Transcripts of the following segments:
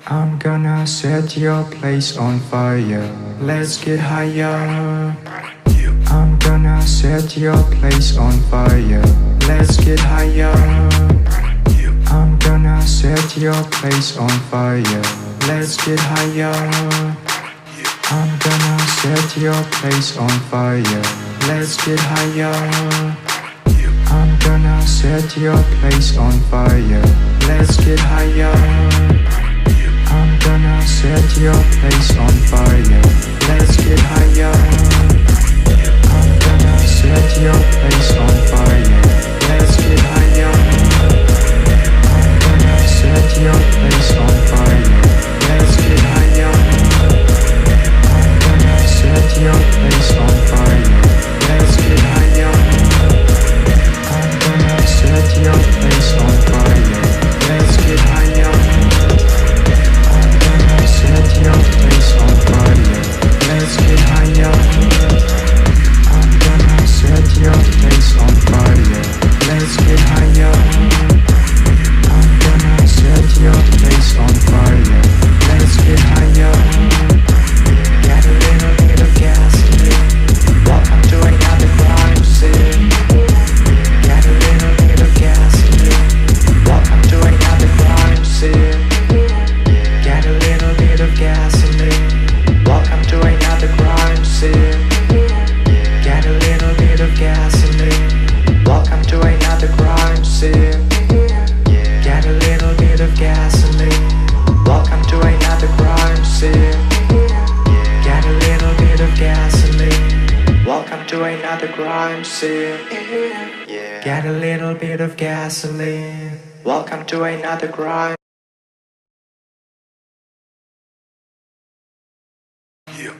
I'm gonna set your place on fire. Let's get higher. I'm gonna set your place on fire. Let's get higher. I'm gonna set your place on fire. Let's get higher. I'm gonna set your place on fire. Let's get higher. I'm gonna set your place on fire. Let's get higher. I'm gonna set your place on fire. Let's get higher. I'm gonna set your place on fire. Let's get higher. I'm gonna set your place on fire. Let's get higher. I'm gonna set your place on fire. Let's get higher. I'm gonna set your place on fire. Let's get higher. I'm gonna set your place on fire. Let's get higher. I'm gonna set your place on fire. Let's get higher. I'm gonna set your place on fire. Let's get higher. Got a little bit of gasoline. Welcome to another crime scene. Got a little bit of gasoline. Welcome to another crime scene. Got a little bit of gasoline. Welcome to another crime scene. Got a little bit of gasoline. Welcome to another crime scene. Got a little bit of gasoline. Welcome to another crime scene. Got a little bit of gasoline. Welcome to another crime scene. Got a little bit of gasoline. Welcome to another crime.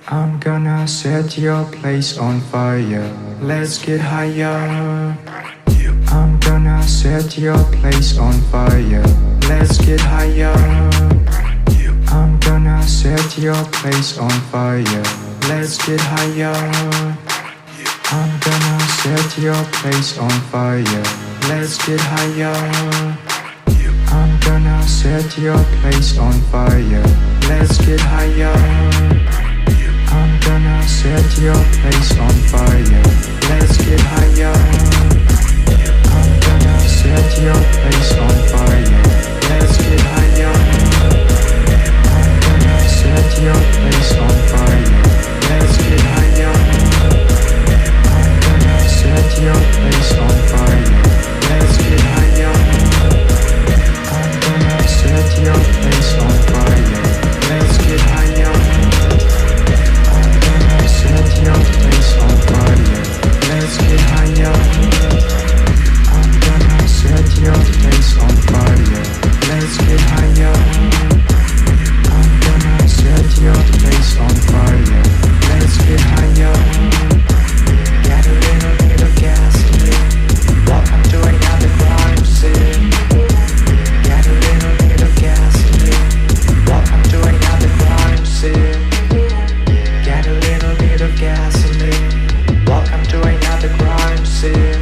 I'm gonna set your place on fire. Let's get higher. I'm gonna set your place on fire. Let's get higher. I'm gonna set your place on fire. Let's get higher. I'm gonna set your place on fire. Let's get higher. I'm gonna set your place on fire. Let's get higher. I'm gonna set your place on fire. Let's get higher. I'm gonna set your place on fire. Let's get higher. I'm gonna set your place on fire. Let's get higher. I'm gonna set your place on fire. Let's get higher. I'm gonna set your place on fire. Let's get higher. I'm gonna set your place on fire. Let's get higher. I'm gonna set your place on fire. Let's get higher. I'm gonna set your place on fire. Let's get higher. Got a little bit of gasoline. Welcome to another crime scene. Got a little bit of gasoline. Welcome to another crime scene. Got a little bit of gasoline. Welcome to another crime scene.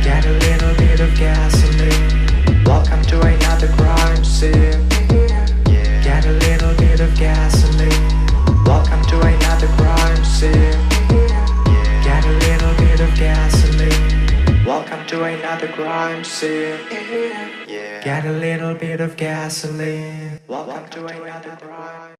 Got a little bit of gasoline. Welcome to another crime scene. Got a little bit of gasoline. Welcome to another crime scene. Got a little bit of gasoline. Welcome to another crime scene. Got a little bit of gasoline. Welcome to another crime.